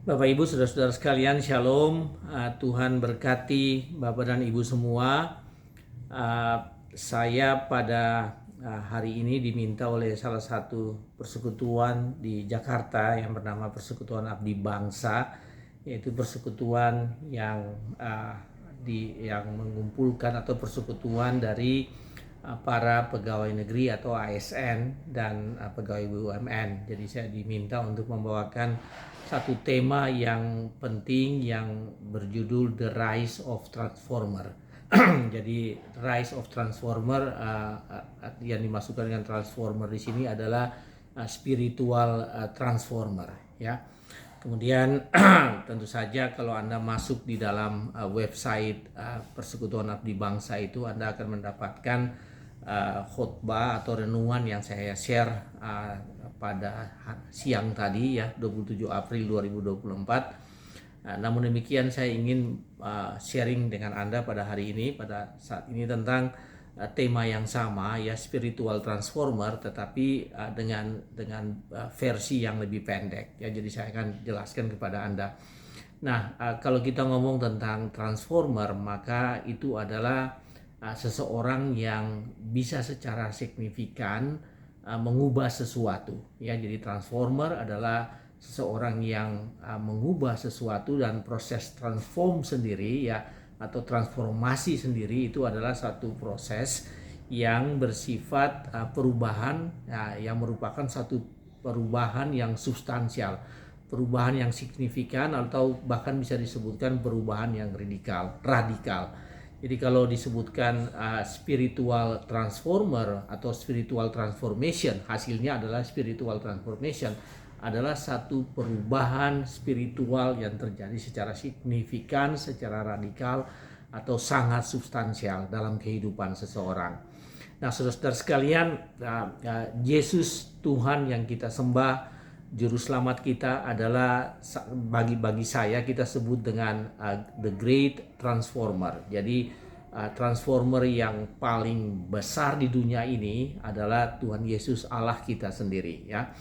Bapak Ibu, saudara-saudara sekalian, Shalom. Tuhan berkati Bapak dan Ibu semua. Saya pada hari ini diminta oleh salah satu persekutuan di Jakarta yang bernama Persekutuan Abdi Bangsa, yaitu persekutuan yang mengumpulkan atau persekutuan dari para pegawai negeri atau ASN dan pegawai BUMN. Jadi saya diminta untuk membawakan satu tema yang penting yang berjudul The Rise of Transformer. Jadi Rise of Transformer, yang dimasukkan dengan transformer di sini adalah spiritual transformer, ya. Kemudian tentu saja kalau Anda masuk di dalam website Persekutuan Abdi Bangsa itu, Anda akan mendapatkan khotbah atau renungan yang saya share pada siang tadi, ya, 27 April 2024. Namun demikian saya ingin sharing dengan Anda pada hari ini, pada saat ini, tentang tema yang sama, ya, spiritual transformer, tetapi dengan versi yang lebih pendek, ya. Jadi saya akan jelaskan kepada Anda. Nah, kalau kita ngomong tentang transformer, maka itu adalah seseorang yang bisa secara signifikan mengubah sesuatu, ya. Jadi transformer adalah seseorang yang mengubah sesuatu, dan proses transform sendiri, ya, atau transformasi sendiri itu adalah satu proses yang bersifat perubahan, ya, yang merupakan satu perubahan yang substansial, perubahan yang signifikan, atau bahkan bisa disebutkan perubahan yang radikal. Jadi kalau disebutkan spiritual transformer atau spiritual transformation, hasilnya adalah spiritual transformation adalah satu perubahan spiritual yang terjadi secara signifikan, secara radikal, atau sangat substansial dalam kehidupan seseorang. Nah, saudara-saudara sekalian, Yesus Tuhan yang kita sembah, Juru Selamat kita adalah, bagi saya, kita sebut dengan the great transformer. Jadi transformer yang paling besar di dunia ini adalah Tuhan Yesus Allah kita sendiri, ya.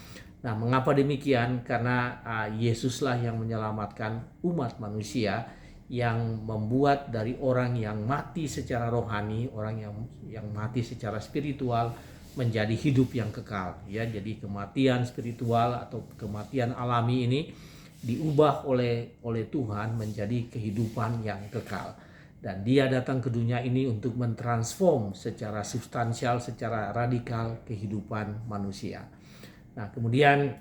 Nah, mengapa demikian? Karena Yesuslah yang menyelamatkan umat manusia, yang membuat dari orang yang mati secara rohani, orang yang mati secara spiritual, menjadi hidup yang kekal, ya. Jadi kematian spiritual atau kematian alami ini diubah oleh Tuhan menjadi kehidupan yang kekal. Dan Dia datang ke dunia ini untuk mentransform secara substansial, secara radikal kehidupan manusia. Nah, kemudian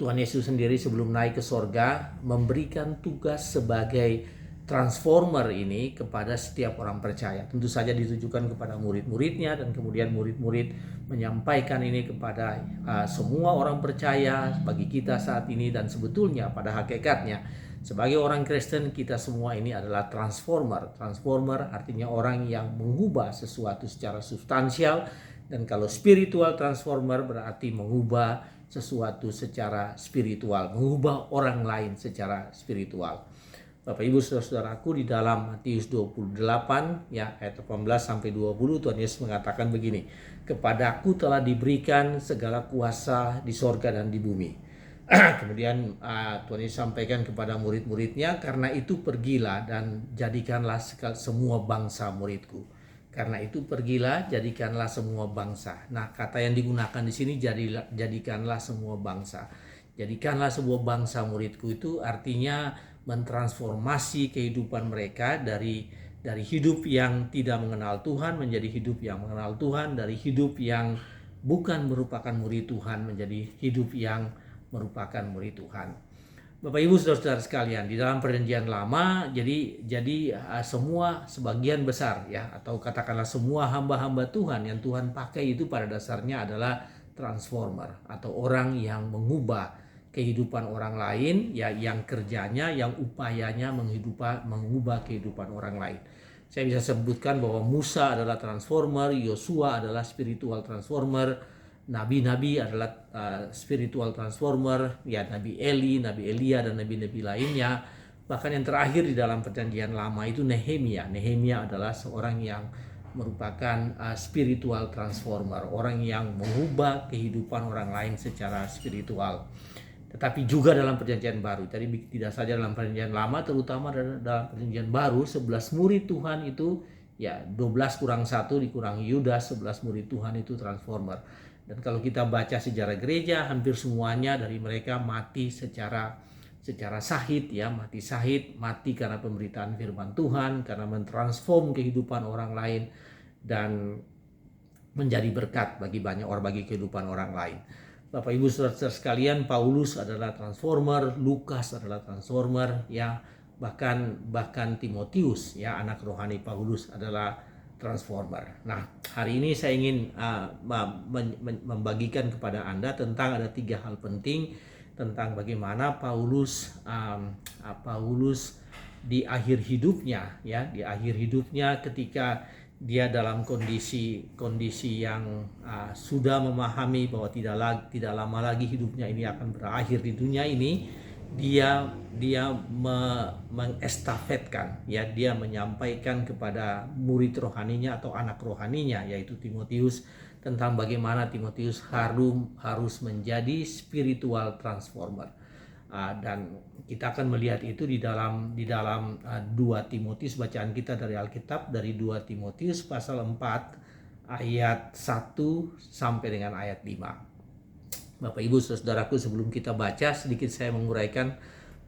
Tuhan Yesus sendiri sebelum naik ke sorga memberikan tugas sebagai transformer ini kepada setiap orang percaya. Tentu saja ditujukan kepada murid-muridnya, dan kemudian murid-murid menyampaikan ini kepada semua orang percaya bagi kita saat ini. Dan sebetulnya pada hakikatnya sebagai orang Kristen, kita semua ini adalah transformer. Transformer artinya orang yang mengubah sesuatu secara substansial. Dan kalau spiritual transformer berarti mengubah sesuatu secara spiritual, mengubah orang lain secara spiritual. Bapak Ibu saudara-saudaraku, di dalam Matius 28, ya, ayat 18 sampai 20, Tuhan Yesus mengatakan begini, "Kepadaku telah diberikan segala kuasa di sorga dan di bumi." Kemudian Tuhan Yesus sampaikan kepada murid-muridnya, "Karena itu pergilah dan jadikanlah semua bangsa muridku." Karena itu pergilah, jadikanlah semua bangsa. Nah, kata yang digunakan di sini, jadikanlah semua bangsa. Jadikanlah sebuah bangsa muridku, itu artinya mentransformasi kehidupan mereka dari hidup yang tidak mengenal Tuhan menjadi hidup yang mengenal Tuhan, dari hidup yang bukan merupakan murid Tuhan menjadi hidup yang merupakan murid Tuhan. Bapak Ibu saudara-saudara sekalian, di dalam Perjanjian Lama, jadi semua, sebagian besar, ya, atau katakanlah semua hamba-hamba Tuhan yang Tuhan pakai itu pada dasarnya adalah transformer, atau orang yang mengubah kehidupan orang lain, ya, yang kerjanya, yang upayanya mengubah kehidupan orang lain. Saya bisa sebutkan bahwa Musa adalah transformer, Yosua adalah spiritual transformer, nabi-nabi adalah spiritual transformer, ya, Nabi Eli, Nabi Elia, dan nabi-nabi lainnya. Bahkan yang terakhir di dalam Perjanjian Lama itu Nehemia. Nehemia adalah seorang yang merupakan spiritual transformer, orang yang mengubah kehidupan orang lain secara spiritual. tetapi juga dalam perjanjian baru. Jadi tidak saja dalam perjanjian lama, terutama dalam perjanjian baru 11 murid Tuhan itu ya 12 kurang 1 dikurangi Yudas, 11 murid Tuhan itu transformer. Dan kalau kita baca sejarah gereja, hampir semuanya dari mereka mati secara sahid ya, mati karena pemberitaan firman Tuhan, karena mentransform kehidupan orang lain dan menjadi berkat bagi banyak orang, bagi kehidupan orang lain. Bapak Ibu Saudara sekalian, Paulus adalah transformer, Lukas adalah transformer ya, bahkan Timotius ya, anak rohani Paulus adalah transformer. Nah, hari ini saya ingin membagikan kepada Anda tentang ada 3 hal penting tentang bagaimana Paulus di akhir hidupnya ya, di akhir hidupnya ketika dia dalam kondisi yang sudah memahami bahwa tidak lama lagi hidupnya ini akan berakhir di dunia ini, dia mengestafetkan ya, dia menyampaikan kepada murid rohaninya atau anak rohaninya yaitu Timotius tentang bagaimana Timotius harus menjadi spiritual transformer. Dan kita akan melihat itu di dalam 2 Timotius, bacaan kita dari Alkitab dari 2 Timotius pasal 4 ayat 1 sampai dengan ayat 5. Bapak Ibu Saudaraku, sebelum kita baca sedikit saya menguraikan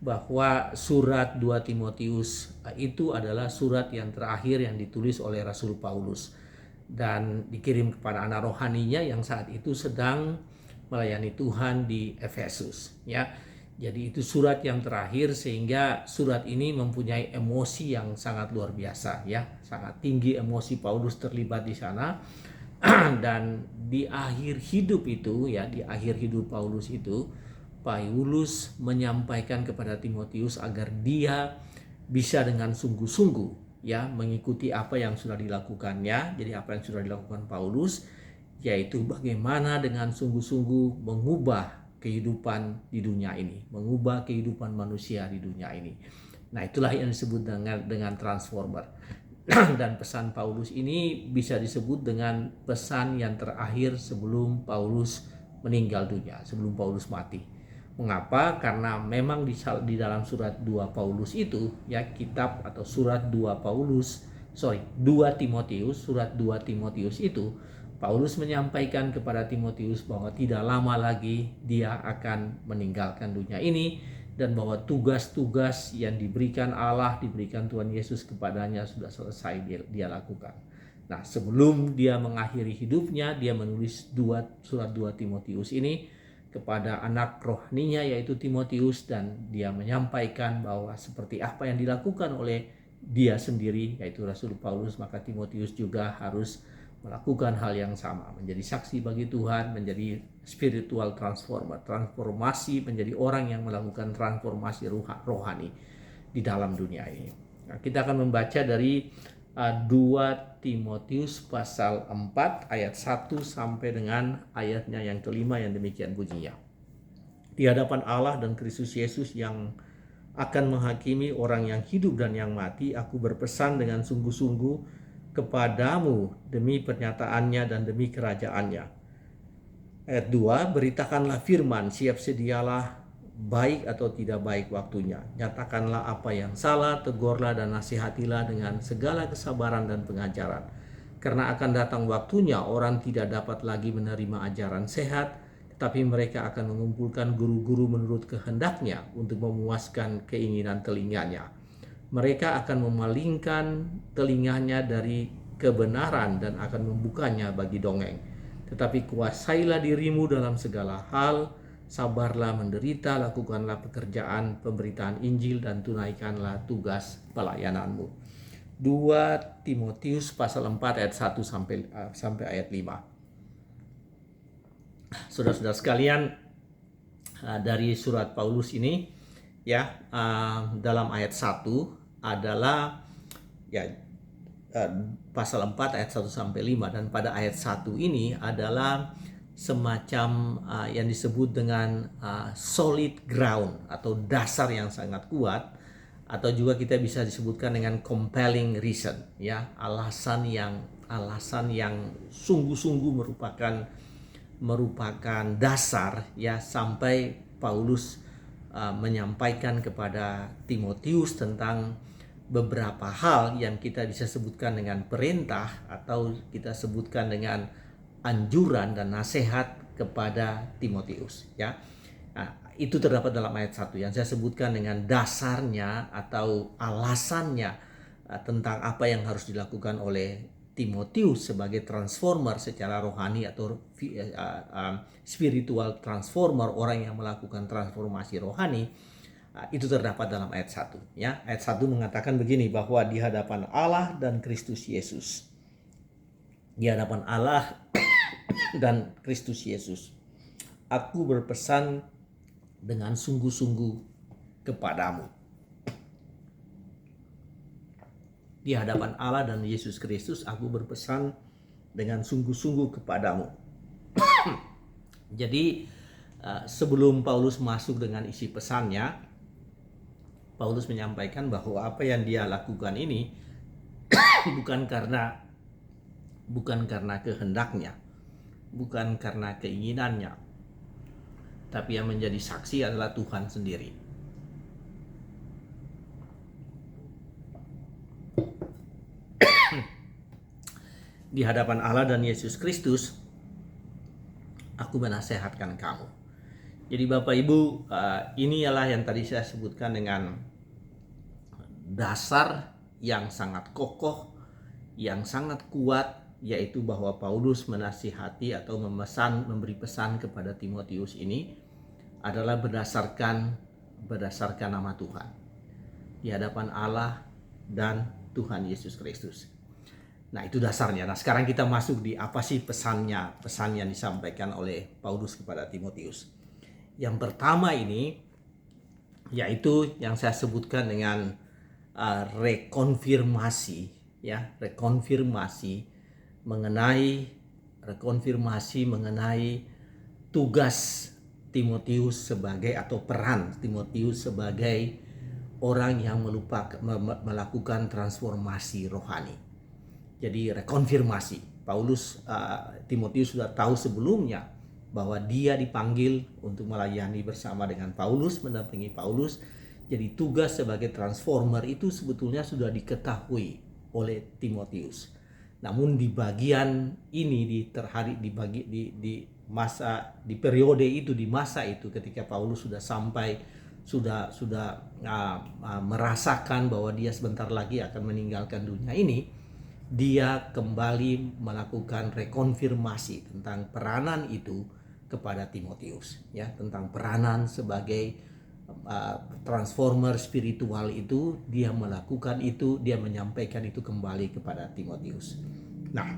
bahwa surat 2 Timotius itu adalah surat yang terakhir yang ditulis oleh Rasul Paulus dan dikirim kepada anak rohaninya yang saat itu sedang melayani Tuhan di Efesus ya. Jadi itu surat yang terakhir, sehingga surat ini mempunyai emosi yang sangat luar biasa ya, sangat tinggi emosi Paulus terlibat di sana. Dan di akhir hidup itu ya, di akhir hidup Paulus itu, Paulus menyampaikan kepada Timotius agar dia bisa dengan sungguh-sungguh ya mengikuti apa yang sudah dilakukannya. Jadi apa yang sudah dilakukan Paulus, yaitu bagaimana dengan sungguh-sungguh mengubah kehidupan di dunia ini, mengubah kehidupan manusia di dunia ini. Nah, itulah yang disebut dengan transformer. Dan pesan Paulus ini bisa disebut dengan pesan yang terakhir sebelum Paulus meninggal dunia, sebelum Paulus mati. Mengapa? Karena memang di dalam surat 2 Paulus itu ya, kitab atau surat 2 Timotius, surat 2 Timotius itu Paulus menyampaikan kepada Timotius bahwa tidak lama lagi dia akan meninggalkan dunia ini, dan bahwa tugas-tugas yang diberikan Allah, diberikan Tuhan Yesus kepadanya sudah selesai dia lakukan. Nah, sebelum dia mengakhiri hidupnya, dia menulis surat 2 Timotius ini kepada anak rohaninya yaitu Timotius, dan dia menyampaikan bahwa seperti apa yang dilakukan oleh dia sendiri yaitu Rasul Paulus, maka Timotius juga harus melakukan hal yang sama, menjadi saksi bagi Tuhan, menjadi spiritual transformer, transformasi, menjadi orang yang melakukan transformasi rohani di dalam dunia ini. Nah, kita akan membaca dari 2 Timotius pasal 4 ayat 1 sampai dengan ayatnya yang kelima yang demikian bunyinya. Di hadapan Allah dan Kristus Yesus yang akan menghakimi orang yang hidup dan yang mati, aku berpesan dengan sungguh-sungguh kepadamu demi pernyataannya dan demi kerajaannya. Ayat 2, beritakanlah firman, siap sedialah, baik atau tidak baik waktunya. Nyatakanlah apa yang salah, tegurlah dan nasihatilah dengan segala kesabaran dan pengajaran. Karena akan datang waktunya orang tidak dapat lagi menerima ajaran sehat, tetapi mereka akan mengumpulkan guru-guru menurut kehendaknya untuk memuaskan keinginan telinganya. Mereka akan memalingkan telinganya dari kebenaran dan akan membukanya bagi dongeng. Tetapi kuasailah dirimu dalam segala hal, sabarlah menderita, lakukanlah pekerjaan pemberitaan Injil dan tunaikanlah tugas pelayananmu. 2 Timotius pasal 4 ayat 1 sampai ayat 5. Saudara-saudara sekalian, dari surat Paulus ini ya, dalam ayat 1 adalah ya pasal 4 ayat 1 sampai 5, dan pada ayat 1 ini adalah semacam yang disebut dengan solid ground atau dasar yang sangat kuat, atau juga kita bisa disebutkan dengan compelling reason ya, alasan yang sungguh-sungguh merupakan dasar ya, sampai Paulus menyampaikan kepada Timotius tentang beberapa hal yang kita bisa sebutkan dengan perintah atau kita sebutkan dengan anjuran dan nasihat kepada Timotius, ya. Nah, itu terdapat dalam ayat 1 yang saya sebutkan dengan dasarnya atau alasannya tentang apa yang harus dilakukan oleh Timotius sebagai transformer secara rohani atau spiritual transformer, orang yang melakukan transformasi rohani. Itu terdapat dalam ayat 1, ya. Ayat 1 mengatakan begini, bahwa di hadapan Allah dan Kristus Yesus. Di hadapan Allah dan Kristus Yesus, aku berpesan dengan sungguh-sungguh kepadamu. Di hadapan Allah dan Yesus Kristus, aku berpesan dengan sungguh-sungguh kepadamu. Jadi sebelum Paulus masuk dengan isi pesannya, Paulus menyampaikan bahwa apa yang dia lakukan ini bukan karena kehendaknya, bukan karena keinginannya, tapi yang menjadi saksi adalah Tuhan sendiri. Di hadapan Allah dan Yesus Kristus, aku menasehatkan kamu. Jadi Bapak Ibu, ini ialah yang tadi saya sebutkan dengan dasar yang sangat kokoh, yang sangat kuat, yaitu bahwa Paulus menasihati atau memberi pesan kepada Timotius ini adalah berdasarkan nama Tuhan di hadapan Allah dan Tuhan Yesus Kristus. Nah, itu dasarnya. Nah, sekarang kita masuk di apa sih pesan yang disampaikan oleh Paulus kepada Timotius. Yang pertama ini yaitu yang saya sebutkan dengan rekonfirmasi mengenai tugas Timotius sebagai, atau peran Timotius sebagai orang yang melakukan transformasi rohani. Jadi rekonfirmasi. Timotius sudah tahu sebelumnya bahwa dia dipanggil untuk melayani bersama dengan Paulus, mendampingi Paulus. Jadi tugas sebagai transformer itu sebetulnya sudah diketahui oleh Timotius. Namun di bagian ini di periode itu, di masa itu, ketika Paulus sudah sampai, sudah merasakan bahwa dia sebentar lagi akan meninggalkan dunia ini, dia kembali melakukan rekonfirmasi tentang peranan itu kepada Timotius, ya, tentang peranan sebagai transformer spiritual itu. Dia melakukan itu, dia menyampaikan itu kembali kepada Timotius. Nah,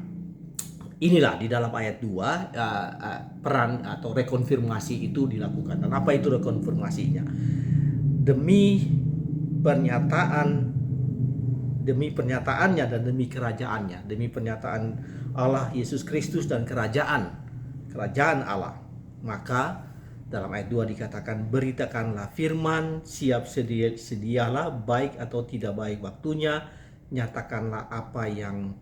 inilah di dalam ayat 2 peran atau rekonfirmasi itu dilakukan. Dan apa itu rekonfirmasinya? Demi pernyataannya dan demi kerajaannya, demi pernyataan Allah, Yesus Kristus, dan kerajaan Allah. Maka dalam ayat 2 dikatakan, beritakanlah firman, siap sedialah, baik atau tidak baik waktunya, nyatakanlah apa yang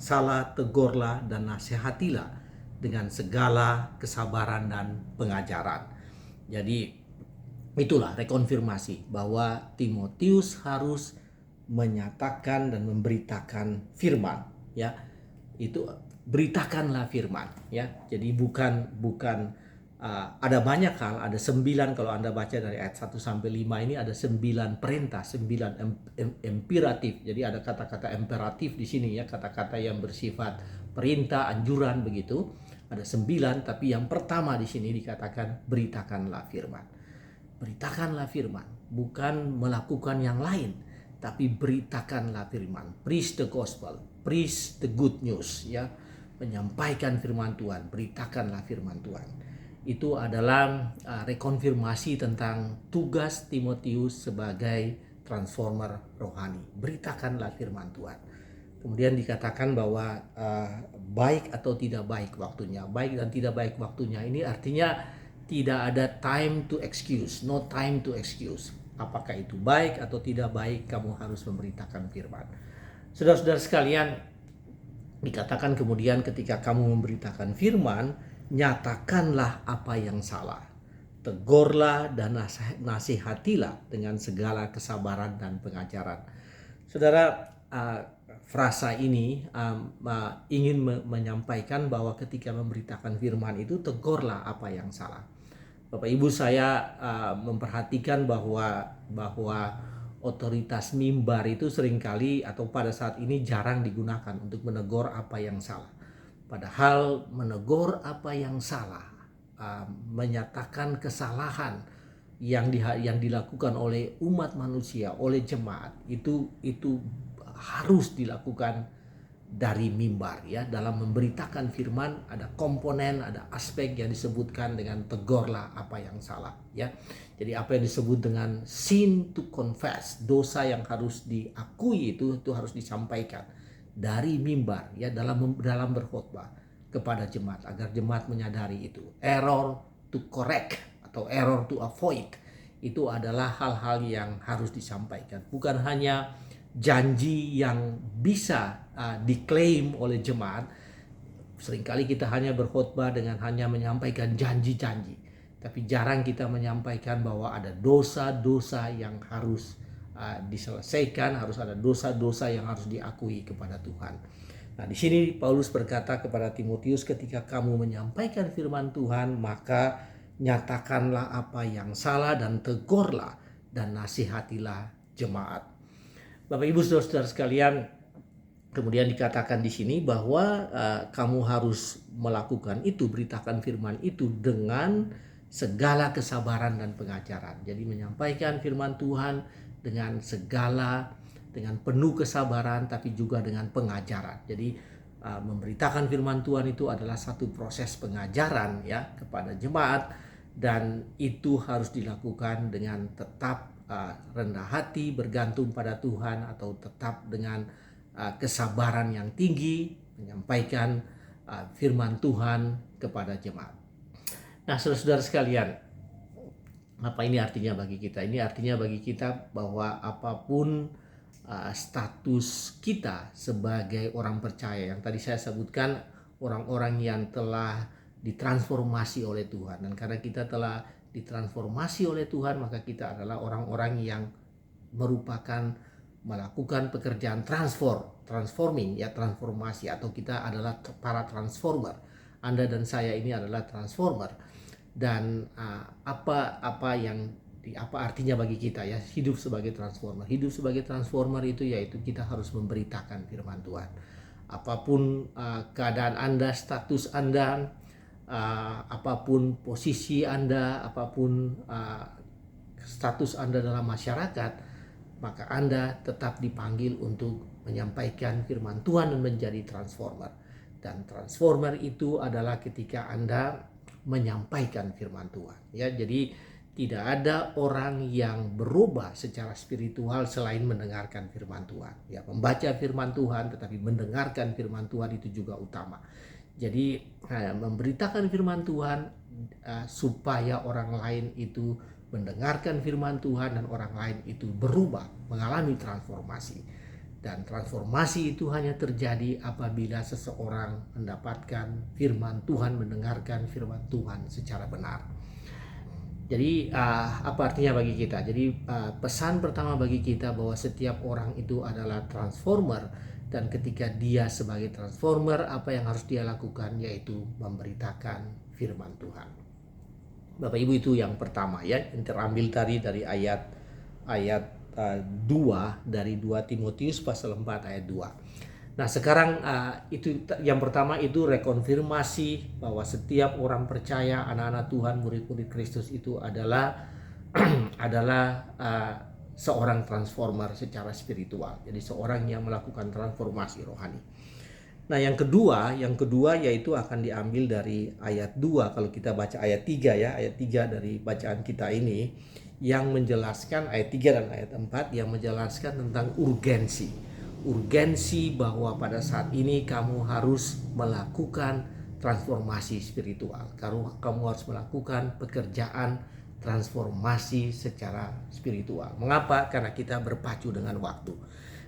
salah, tegurlah dan nasihatilah dengan segala kesabaran dan pengajaran. Jadi itulah rekonfirmasi, bahwa Timotius harus menyatakan dan memberitakan firman, ya. Itu beritakanlah firman, ya. Jadi bukan ada banyak hal, ada 9, kalau Anda baca dari ayat 1 sampai 5 ini ada 9 perintah, 9 imperatif. Jadi ada kata-kata imperatif di sini, ya, kata-kata yang bersifat perintah, anjuran begitu. Ada 9, tapi yang pertama di sini dikatakan beritakanlah firman. Beritakanlah firman, bukan melakukan yang lain, tapi beritakanlah firman. Preach the gospel, preach the good news, ya. Menyampaikan firman Tuhan, beritakanlah firman Tuhan. Itu adalah rekonfirmasi tentang tugas Timotius sebagai transformer rohani. Beritakanlah firman Tuhan. Kemudian dikatakan bahwa baik atau tidak baik waktunya. Baik dan tidak baik waktunya ini artinya tidak ada time to excuse, no time to excuse. Apakah itu baik atau tidak baik, kamu harus memberitakan firman. Saudara-saudara sekalian, dikatakan kemudian ketika kamu memberitakan firman, nyatakanlah apa yang salah, tegurlah dan nasihatilah dengan segala kesabaran dan pengajaran. Saudara, frasa ini ingin menyampaikan bahwa ketika memberitakan firman itu, tegurlah apa yang salah. Bapak Ibu, saya memperhatikan bahwa otoritas mimbar itu seringkali atau pada saat ini jarang digunakan untuk menegur apa yang salah. Padahal menegur apa yang salah, menyatakan kesalahan yang dilakukan oleh umat manusia, oleh jemaat, itu harus dilakukan dari mimbar, ya. Dalam memberitakan firman ada komponen, ada aspek yang disebutkan dengan tegurlah apa yang salah, ya. Jadi apa yang disebut dengan sin to confess, dosa yang harus diakui itu harus disampaikan dari mimbar, ya, dalam berkhotbah kepada jemaat agar jemaat menyadari itu. Error to correct atau error to avoid itu adalah hal-hal yang harus disampaikan, bukan hanya janji yang bisa diklaim oleh jemaat. Seringkali kita hanya berkhotbah dengan hanya menyampaikan janji-janji, tapi jarang kita menyampaikan bahwa ada dosa-dosa yang harus diselesaikan, harus ada dosa-dosa yang harus diakui kepada Tuhan. Nah, di sini Paulus berkata kepada Timotius, ketika kamu menyampaikan firman Tuhan, maka nyatakanlah apa yang salah dan tegurlah dan nasihatilah jemaat. Bapak Ibu saudara-saudara sekalian, kemudian dikatakan di sini bahwa kamu harus melakukan itu, beritakan firman itu dengan segala kesabaran dan pengajaran. Jadi menyampaikan firman Tuhan dengan penuh kesabaran, tapi juga dengan pengajaran. Jadi memberitakan firman Tuhan itu adalah satu proses pengajaran, ya, kepada jemaat, dan itu harus dilakukan dengan tetap rendah hati, bergantung pada Tuhan, atau tetap dengan kesabaran yang tinggi menyampaikan firman Tuhan kepada jemaat. Nah, saudara-saudara sekalian, apa ini artinya bagi kita? Ini artinya bagi kita bahwa apapun status kita sebagai orang percaya, yang tadi saya sebutkan, orang-orang yang telah ditransformasi oleh Tuhan, dan karena kita telah ditransformasi oleh Tuhan, maka kita adalah orang-orang yang melakukan pekerjaan transforming, ya, transformasi, atau kita adalah para transformer. Anda dan saya ini adalah transformer. Dan apa artinya bagi kita, ya, hidup sebagai transformer? Hidup sebagai transformer itu yaitu kita harus memberitakan firman Tuhan. Apapun keadaan Anda, status Anda, apapun posisi Anda, apapun status Anda dalam masyarakat, maka Anda tetap dipanggil untuk menyampaikan firman Tuhan dan menjadi transformer. Dan transformer itu adalah ketika Anda menyampaikan firman Tuhan, ya. Jadi tidak ada orang yang berubah secara spiritual selain mendengarkan firman Tuhan, ya. Membaca firman Tuhan tetapi mendengarkan firman Tuhan itu juga utama. Jadi memberitakan firman Tuhan supaya orang lain itu mendengarkan firman Tuhan dan orang lain itu berubah, mengalami transformasi. Dan transformasi itu hanya terjadi apabila seseorang mendapatkan firman Tuhan, mendengarkan firman Tuhan secara benar. Jadi apa artinya bagi kita? Jadi pesan pertama bagi kita bahwa setiap orang itu adalah transformer. Dan ketika dia sebagai transformer, apa yang harus dia lakukan? Yaitu memberitakan firman Tuhan. Bapak Ibu, itu yang pertama, ya, yang terambil tadi dari ayat 2 dari 2 Timotius pasal 4 ayat 2. Nah, sekarang itu yang pertama, itu rekonfirmasi bahwa setiap orang percaya, anak-anak Tuhan, murid-murid Kristus itu adalah seorang transformer secara spiritual. Jadi seorang yang melakukan transformasi rohani. Nah, yang kedua yaitu akan diambil dari ayat 2. Kalau kita baca ayat 3, ya, ayat 3 dari bacaan kita ini yang menjelaskan, ayat 3 dan ayat 4 yang menjelaskan tentang urgensi bahwa pada saat ini kamu harus melakukan transformasi spiritual. Kamu harus melakukan pekerjaan transformasi secara spiritual. Mengapa? Karena kita berpacu dengan waktu.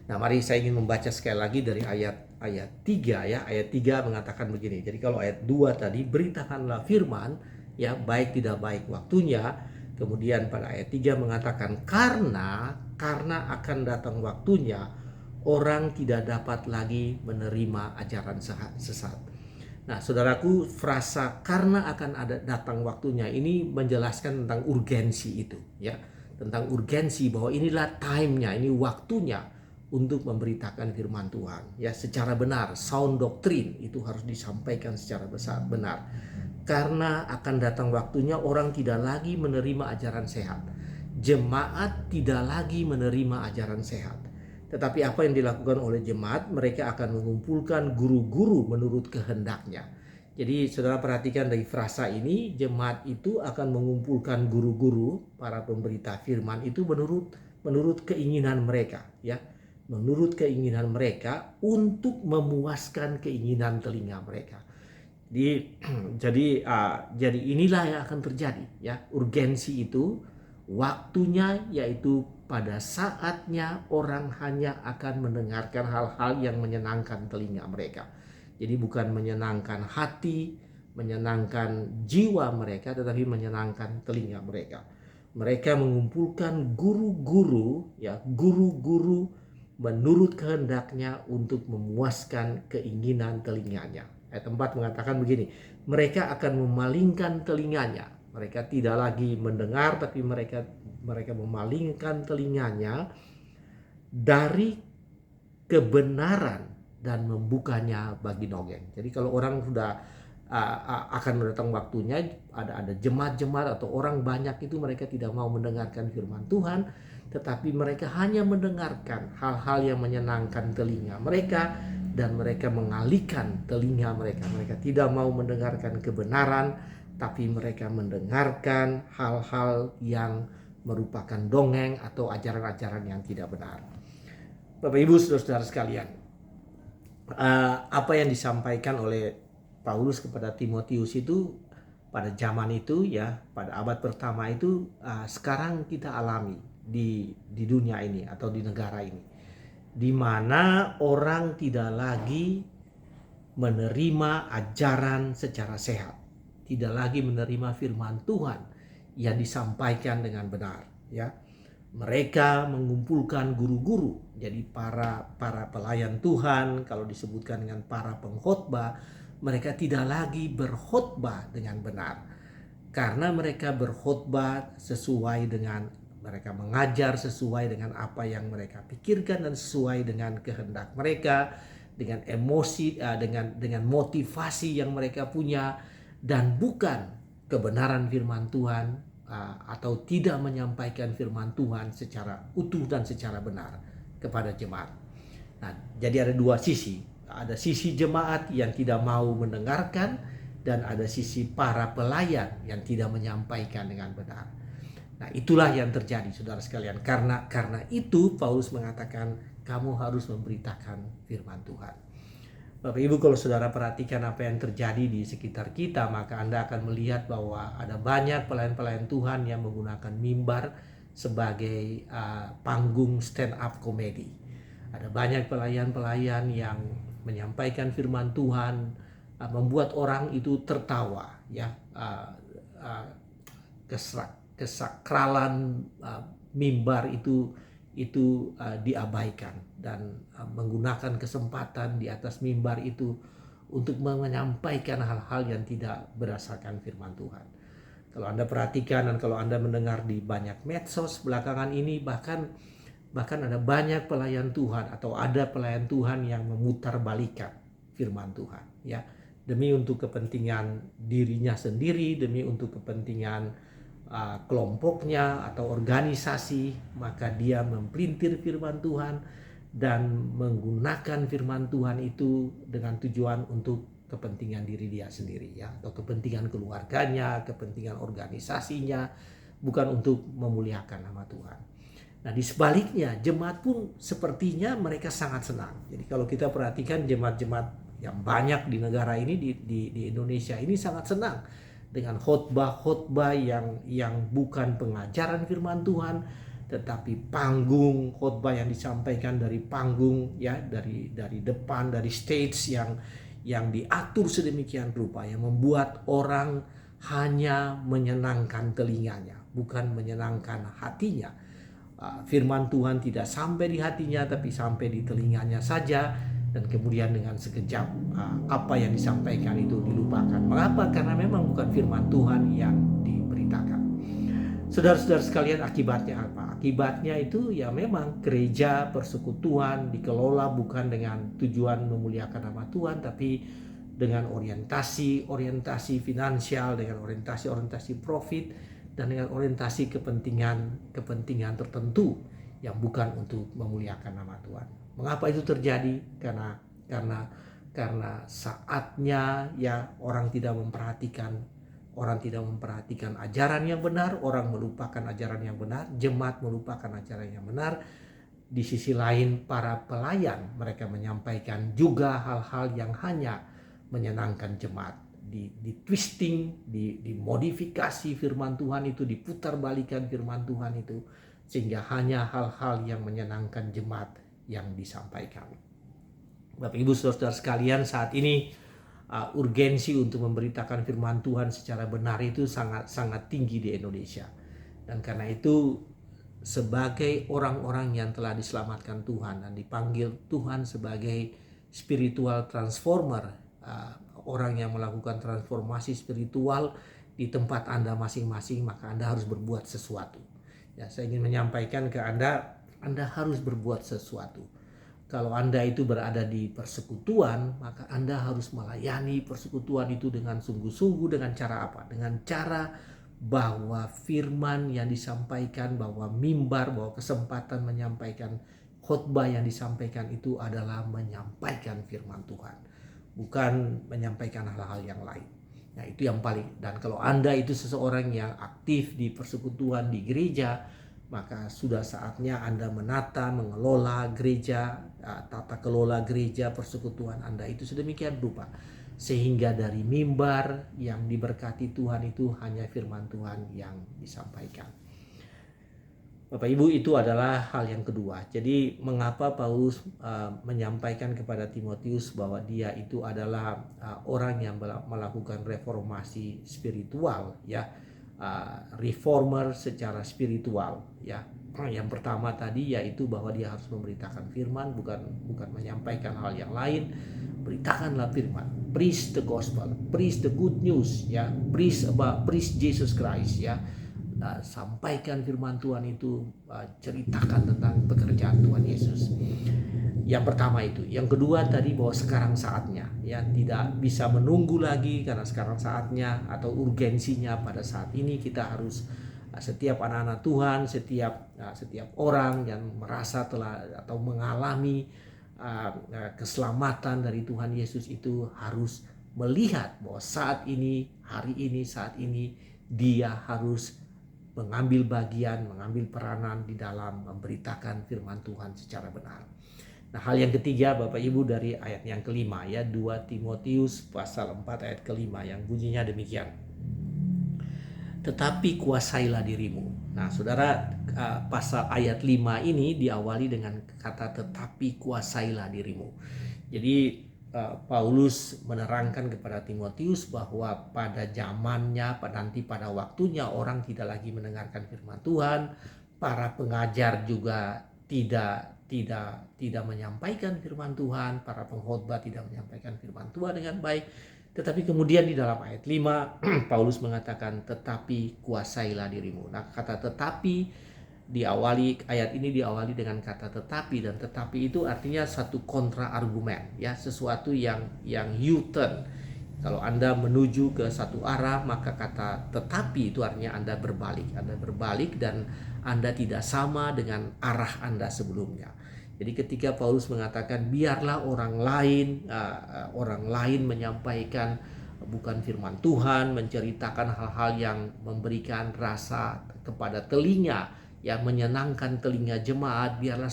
Nah, mari saya ingin membaca sekali lagi dari ayat 3, ya. Ayat 3 mengatakan begini. Jadi kalau ayat 2 tadi, beritakanlah firman ya, baik tidak baik waktunya. Kemudian pada ayat 3 mengatakan karena akan datang waktunya orang tidak dapat lagi menerima ajaran sesat. Nah, saudaraku, frasa karena akan ada datang waktunya ini menjelaskan tentang urgensi itu, ya. Tentang urgensi bahwa inilah time-nya, ini waktunya untuk memberitakan firman Tuhan, ya, secara benar. Sound doctrine itu harus disampaikan secara benar. Karena akan datang waktunya orang tidak lagi menerima ajaran sehat. Jemaat tidak lagi menerima ajaran sehat. Tetapi apa yang dilakukan oleh jemaat, mereka akan mengumpulkan guru-guru menurut kehendaknya. Jadi saudara perhatikan dari frasa ini, jemaat itu akan mengumpulkan guru-guru, para pemberita firman itu menurut keinginan mereka, ya. Menurut keinginan mereka untuk memuaskan keinginan telinga mereka. Jadi inilah yang akan terjadi, ya. Urgensi itu waktunya, yaitu pada saatnya orang hanya akan mendengarkan hal-hal yang menyenangkan telinga mereka. Jadi bukan menyenangkan hati, menyenangkan jiwa mereka, tetapi menyenangkan telinga mereka. Mereka mengumpulkan guru-guru, ya, guru-guru menurut kehendaknya untuk memuaskan keinginan telinganya. Ayat 4 mengatakan begini, mereka akan memalingkan telinganya. Mereka tidak lagi mendengar, tapi mereka memalingkan telinganya dari kebenaran dan membukanya bagi dongeng. Jadi kalau orang sudah akan datang waktunya, ada jemaat-jemaat atau orang banyak itu mereka tidak mau mendengarkan firman Tuhan, tetapi mereka hanya mendengarkan hal-hal yang menyenangkan telinga mereka, dan mereka mengalihkan telinga mereka. Mereka tidak mau mendengarkan kebenaran, tapi mereka mendengarkan hal-hal yang merupakan dongeng atau ajaran-ajaran yang tidak benar. Bapak Ibu saudara-saudara sekalian, apa yang disampaikan oleh Paulus kepada Timotius itu pada zaman itu, ya, pada abad pertama itu, sekarang kita alami di dunia ini atau di negara ini, di mana orang tidak lagi menerima ajaran secara sehat, tidak lagi menerima firman Tuhan yang disampaikan dengan benar, ya. Mereka mengumpulkan guru-guru, jadi para pelayan Tuhan, kalau disebutkan dengan para pengkhotbah, mereka tidak lagi berkhotbah dengan benar, karena mereka berkhotbah sesuai dengan, mereka mengajar sesuai dengan apa yang mereka pikirkan dan sesuai dengan kehendak mereka, dengan emosi, dengan motivasi yang mereka punya, dan bukan kebenaran firman Tuhan, atau tidak menyampaikan firman Tuhan secara utuh dan secara benar kepada jemaat. Nah, jadi ada dua sisi. Ada sisi jemaat yang tidak mau mendengarkan, dan ada sisi para pelayan yang tidak menyampaikan dengan benar. Nah, itulah yang terjadi saudara sekalian. Karena itu Paulus mengatakan kamu harus memberitakan firman Tuhan. Bapak Ibu, kalau saudara perhatikan apa yang terjadi di sekitar kita, maka Anda akan melihat bahwa ada banyak pelayan-pelayan Tuhan yang menggunakan mimbar sebagai panggung stand up comedy. Ada banyak pelayan-pelayan yang menyampaikan firman Tuhan, membuat orang itu tertawa, ya. Kesakralan mimbar itu diabaikan, dan menggunakan kesempatan di atas mimbar itu untuk menyampaikan hal-hal yang tidak berdasarkan firman Tuhan. Kalau Anda perhatikan dan kalau Anda mendengar di banyak medsos belakangan ini, bahkan ada banyak pelayan Tuhan atau ada pelayan Tuhan yang memutarbalikkan firman Tuhan, ya, demi untuk kepentingan dirinya sendiri, demi untuk kepentingan kelompoknya atau organisasi, maka dia mempelintir firman Tuhan dan menggunakan firman Tuhan itu dengan tujuan untuk kepentingan diri dia sendiri, ya, atau kepentingan keluarganya, kepentingan organisasinya, bukan untuk memuliakan nama Tuhan. Nah, di sebaliknya jemaat pun sepertinya mereka sangat senang. Jadi kalau kita perhatikan jemaat-jemaat yang banyak di negara ini, di Indonesia ini sangat senang dengan khotbah-khotbah yang bukan pengajaran firman Tuhan, tetapi panggung khotbah yang disampaikan dari panggung, ya, dari depan, dari stage yang diatur sedemikian rupa, yang membuat orang hanya menyenangkan telinganya, bukan menyenangkan hatinya. Firman Tuhan tidak sampai di hatinya, tapi sampai di telinganya saja, dan kemudian dengan sekejap apa yang disampaikan itu dilupakan. Mengapa? Karena memang bukan firman Tuhan yang diberitakan. Saudara-saudara sekalian, akibatnya apa? Akibatnya itu ya memang gereja persekutuan dikelola bukan dengan tujuan memuliakan nama Tuhan, tapi dengan orientasi finansial, dengan orientasi profit, dan dengan orientasi kepentingan tertentu yang bukan untuk memuliakan nama Tuhan. Mengapa itu terjadi? Karena saatnya ya orang tidak memperhatikan ajaran yang benar, orang melupakan ajaran yang benar, jemaat melupakan ajaran yang benar. Di sisi lain para pelayan mereka menyampaikan juga hal-hal yang hanya menyenangkan jemaat, di twisting, dimodifikasi firman Tuhan itu, diputar-balikan firman Tuhan itu, sehingga hanya hal-hal yang menyenangkan jemaat yang disampaikan. Bapak Ibu Saudara sekalian, saat ini urgensi untuk memberitakan firman Tuhan secara benar itu sangat tinggi di Indonesia. Dan karena itu sebagai orang-orang yang telah diselamatkan Tuhan dan dipanggil Tuhan sebagai spiritual transformer, orang yang melakukan transformasi spiritual di tempat Anda masing-masing, maka Anda harus berbuat sesuatu. Ya, saya ingin menyampaikan ke Anda harus berbuat sesuatu. Kalau Anda itu berada di persekutuan, maka Anda harus melayani persekutuan itu dengan sungguh-sungguh. Dengan cara apa? Dengan cara bahwa firman yang disampaikan, bahwa mimbar, bahwa kesempatan menyampaikan khotbah yang disampaikan itu adalah menyampaikan firman Tuhan, bukan menyampaikan hal-hal yang lain. Nah, itu yang paling. Dan kalau Anda itu seseorang yang aktif di persekutuan di gereja, maka sudah saatnya Anda mengelola gereja, tata kelola gereja persekutuan Anda itu sedemikian rupa, sehingga dari mimbar yang diberkati Tuhan itu hanya firman Tuhan yang disampaikan. Bapak Ibu, itu adalah hal yang kedua. Jadi mengapa Paulus menyampaikan kepada Timotius bahwa dia itu adalah orang yang melakukan reformasi spiritual, ya, reformer secara spiritual, ya. Yang pertama tadi yaitu bahwa dia harus memberitakan firman, bukan menyampaikan hal yang lain. Beritakanlah firman, preach the gospel, preach the good news, ya, preach Jesus Christ, ya. Sampaikan firman Tuhan itu, ceritakan tentang pekerjaan Tuhan Yesus. Yang pertama itu. Yang kedua tadi bahwa sekarang saatnya, ya, tidak bisa menunggu lagi, karena sekarang saatnya atau urgensinya pada saat ini kita harus, setiap anak-anak Tuhan, setiap orang yang merasa telah atau mengalami keselamatan dari Tuhan Yesus itu harus melihat bahwa saat ini, hari ini, saat ini dia harus mengambil bagian, mengambil peranan di dalam memberitakan firman Tuhan secara benar. Nah, hal yang ketiga Bapak Ibu dari ayat yang kelima, ya, 2 Timotius pasal 4 ayat kelima, yang bunyinya demikian. Tetapi kuasailah dirimu. Nah, saudara, pasal ayat 5 ini diawali dengan kata tetapi kuasailah dirimu. Jadi Paulus menerangkan kepada Timotius bahwa pada zamannya, nanti pada waktunya orang tidak lagi mendengarkan firman Tuhan, para pengajar juga tidak menyampaikan firman Tuhan, para pengkhotbah tidak menyampaikan firman Tuhan dengan baik. Tetapi kemudian di dalam ayat 5 Paulus mengatakan tetapi kuasailah dirimu. Nah, kata tetapi ayat ini diawali dengan kata tetapi, dan tetapi itu artinya satu kontra argumen, ya, sesuatu yang U-turn. Kalau Anda menuju ke satu arah, maka kata tetapi itu artinya Anda berbalik dan Anda tidak sama dengan arah Anda sebelumnya. Jadi ketika Paulus mengatakan biarlah orang lain menyampaikan bukan firman Tuhan, menceritakan hal-hal yang memberikan rasa kepada telinga, yang menyenangkan telinga jemaat, biarlah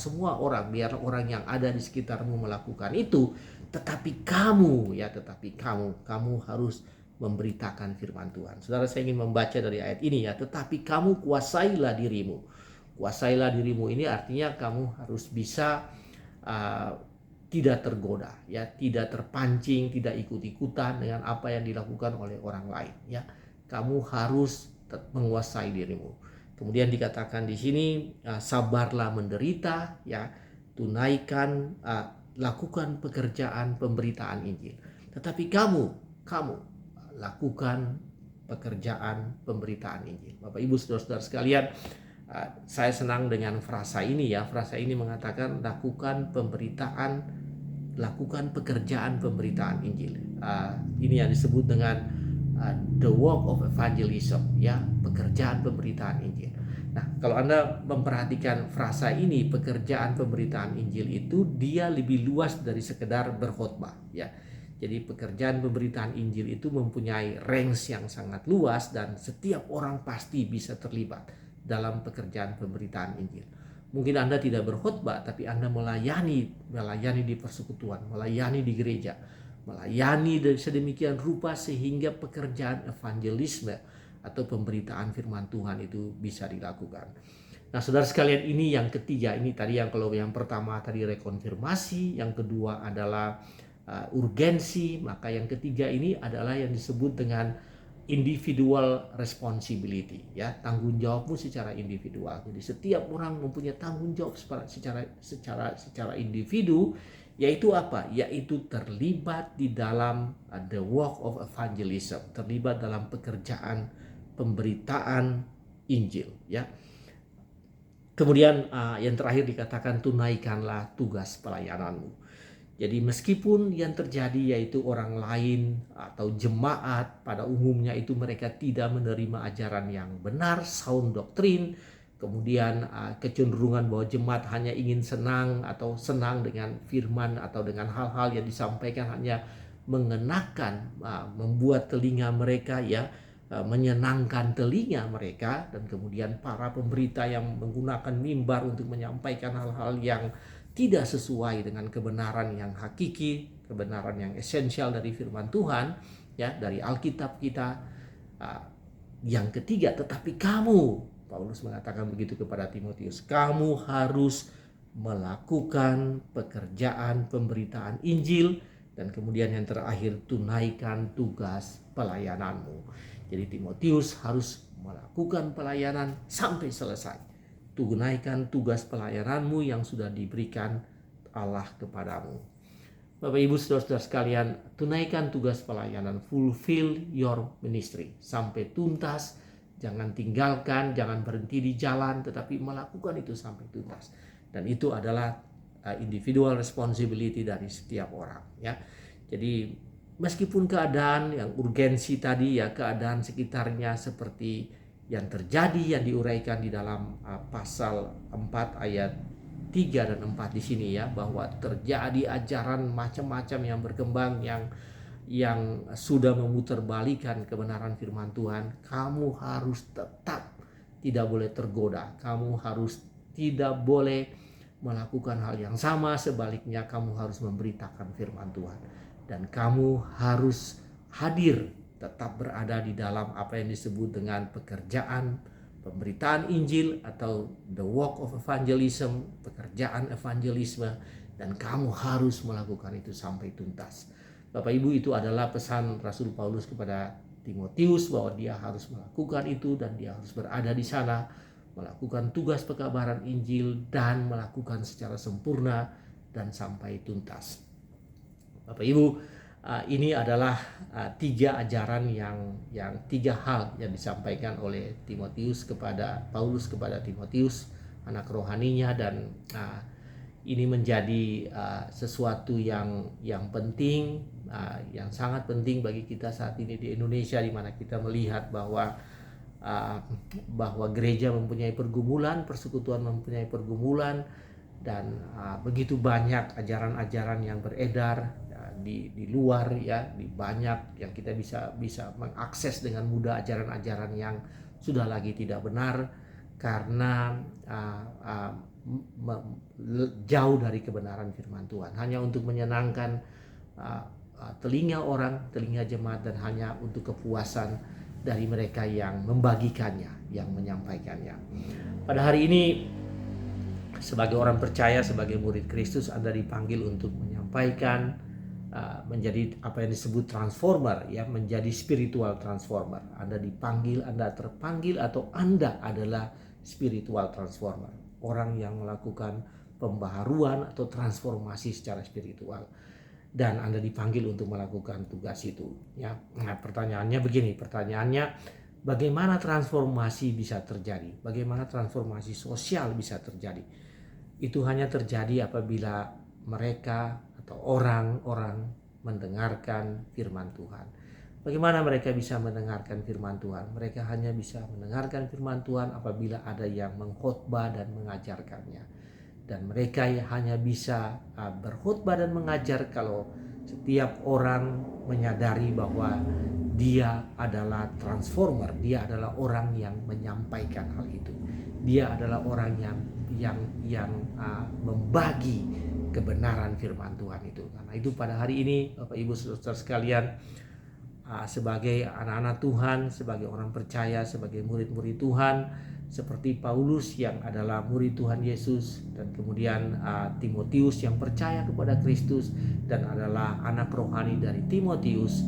orang yang ada di sekitarmu melakukan itu, tetapi kamu harus memberitakan firman Tuhan. Saudara, saya ingin membaca dari ayat ini, ya, tetapi kamu kuasailah dirimu. Kuasailah dirimu ini artinya kamu harus bisa tidak tergoda, ya, tidak terpancing, tidak ikut-ikutan dengan apa yang dilakukan oleh orang lain, ya. kamu harus menguasai dirimu. Kemudian dikatakan di sini, sabarlah menderita, ya, tunaikan, lakukan pekerjaan pemberitaan Injil. Tetapi kamu lakukan pekerjaan pemberitaan Injil. Bapak Ibu saudara-saudara sekalian, saya senang dengan frasa ini ya. Frasa ini mengatakan lakukan pekerjaan pemberitaan Injil. Ini yang disebut dengan the work of evangelism, ya, pekerjaan pemberitaan Injil. Nah, kalau Anda memperhatikan frasa ini, pekerjaan pemberitaan Injil itu dia lebih luas dari sekedar berkhotbah, ya. Jadi pekerjaan pemberitaan Injil itu mempunyai range yang sangat luas dan setiap orang pasti bisa terlibat dalam pekerjaan pemberitaan Injil. Mungkin Anda tidak berkhotbah, tapi Anda melayani di persekutuan, melayani di gereja, melayani dari sedemikian rupa sehingga pekerjaan evangelisme atau pemberitaan firman Tuhan itu bisa dilakukan. Nah, saudara sekalian, ini yang ketiga. Ini tadi kalau yang pertama tadi rekonfirmasi, yang kedua adalah urgensi, maka yang ketiga ini adalah yang disebut dengan individual responsibility, ya, tanggung jawabmu secara individual. Jadi setiap orang mempunyai tanggung jawab secara individu, yaitu apa? Yaitu terlibat di dalam the work of evangelism, terlibat dalam pekerjaan pemberitaan Injil, ya. Kemudian yang terakhir dikatakan tunaikanlah tugas pelayananmu. Jadi meskipun yang terjadi yaitu orang lain atau jemaat pada umumnya itu mereka tidak menerima ajaran yang benar, sound doktrin, kemudian kecenderungan bahwa jemaat hanya ingin senang dengan firman atau dengan hal-hal yang disampaikan hanya mengenakan, membuat telinga mereka, ya, menyenangkan telinga mereka, dan kemudian para pemberita yang menggunakan mimbar untuk menyampaikan hal-hal yang tidak sesuai dengan kebenaran yang hakiki, kebenaran yang esensial dari firman Tuhan, ya, dari Alkitab kita. Yang ketiga, tetapi kamu, Paulus mengatakan begitu kepada Timotius, kamu harus melakukan pekerjaan pemberitaan Injil, dan kemudian yang terakhir, tunaikan tugas pelayananmu. Jadi Timotius harus melakukan pelayanan sampai selesai. Tunaikan tugas pelayananmu yang sudah diberikan Allah kepadamu. Bapak Ibu saudara-saudara sekalian, tunaikan tugas pelayanan, fulfill your ministry sampai tuntas. Jangan tinggalkan, jangan berhenti di jalan, tetapi melakukan itu sampai tuntas. Dan itu adalah individual responsibility dari setiap orang, ya. Jadi meskipun keadaan yang urgensi tadi, ya, keadaan sekitarnya seperti yang terjadi yang diuraikan di dalam pasal 4 ayat 3 dan 4 di sini, ya, bahwa terjadi ajaran macam-macam yang berkembang yang sudah memutarbalikkan kebenaran firman Tuhan. Kamu harus tetap tidak boleh tergoda. Kamu harus tidak boleh melakukan hal yang sama. Sebaliknya, kamu harus memberitakan firman Tuhan. Dan kamu harus hadir, tetap berada di dalam apa yang disebut dengan pekerjaan pemberitaan Injil atau the work of evangelism, pekerjaan evangelisme, dan kamu harus melakukan itu sampai tuntas. Bapak Ibu, itu adalah pesan Rasul Paulus kepada Timotius bahwa dia harus melakukan itu dan dia harus berada di sana, melakukan tugas pekabaran Injil dan melakukan secara sempurna dan sampai tuntas. Bapak Ibu, ini adalah tiga ajaran tiga hal yang disampaikan oleh Paulus kepada Timotius, anak rohaninya, dan ini menjadi sesuatu yang penting, yang sangat penting bagi kita saat ini di Indonesia, di mana kita melihat bahwa gereja mempunyai pergumulan, persekutuan mempunyai pergumulan, dan begitu banyak ajaran-ajaran yang beredar di luar, ya, di banyak yang kita bisa mengakses dengan mudah ajaran-ajaran yang sudah lagi tidak benar karena jauh dari kebenaran firman Tuhan, hanya untuk menyenangkan telinga orang, telinga jemaat, dan hanya untuk kepuasan dari mereka yang membagikannya, yang menyampaikannya. Pada hari ini, sebagai orang percaya, sebagai murid Kristus, Anda dipanggil untuk menyampaikan menjadi apa yang disebut transformer, ya, menjadi spiritual transformer. Anda dipanggil, Anda terpanggil, atau Anda adalah spiritual transformer, orang yang melakukan pembaharuan atau transformasi secara spiritual, dan Anda dipanggil untuk melakukan tugas itu, ya. Nah, pertanyaannya begini, bagaimana transformasi bisa terjadi? Bagaimana transformasi sosial bisa terjadi? Itu hanya terjadi apabila mereka atau orang-orang mendengarkan firman Tuhan. Bagaimana mereka bisa mendengarkan firman Tuhan? Mereka hanya bisa mendengarkan firman Tuhan apabila ada yang mengkhotbah dan mengajarkannya. Dan mereka hanya bisa berkhotbah dan mengajar kalau setiap orang menyadari bahwa dia adalah transformer, dia adalah orang yang menyampaikan hal itu. Dia adalah orang yang membagi kebenaran firman Tuhan itu. Karena itu pada hari ini Bapak Ibu Saudara sekalian, sebagai anak-anak Tuhan, sebagai orang percaya, sebagai murid-murid Tuhan, seperti Paulus yang adalah murid Tuhan Yesus, dan kemudian Timotius yang percaya kepada Kristus dan adalah anak rohani dari Timotius.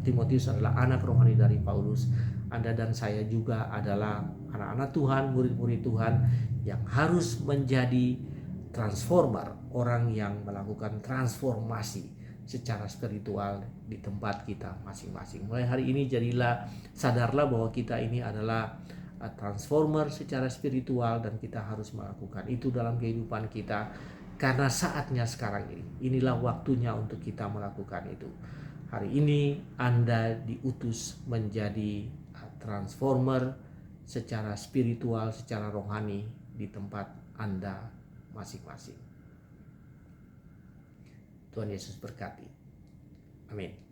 Timotius adalah anak rohani dari Paulus. Anda dan saya juga adalah anak-anak Tuhan, murid-murid Tuhan yang harus menjadi transformer, orang yang melakukan transformasi secara spiritual di tempat kita masing-masing. Mulai hari ini sadarlah bahwa kita ini adalah transformer secara spiritual, dan kita harus melakukan itu dalam kehidupan kita, karena saatnya sekarang ini. Inilah waktunya untuk kita melakukan itu. Hari ini Anda diutus menjadi transformer secara spiritual, secara rohani di tempat Anda masing-masing. Tuhan Yesus berkati. Amin.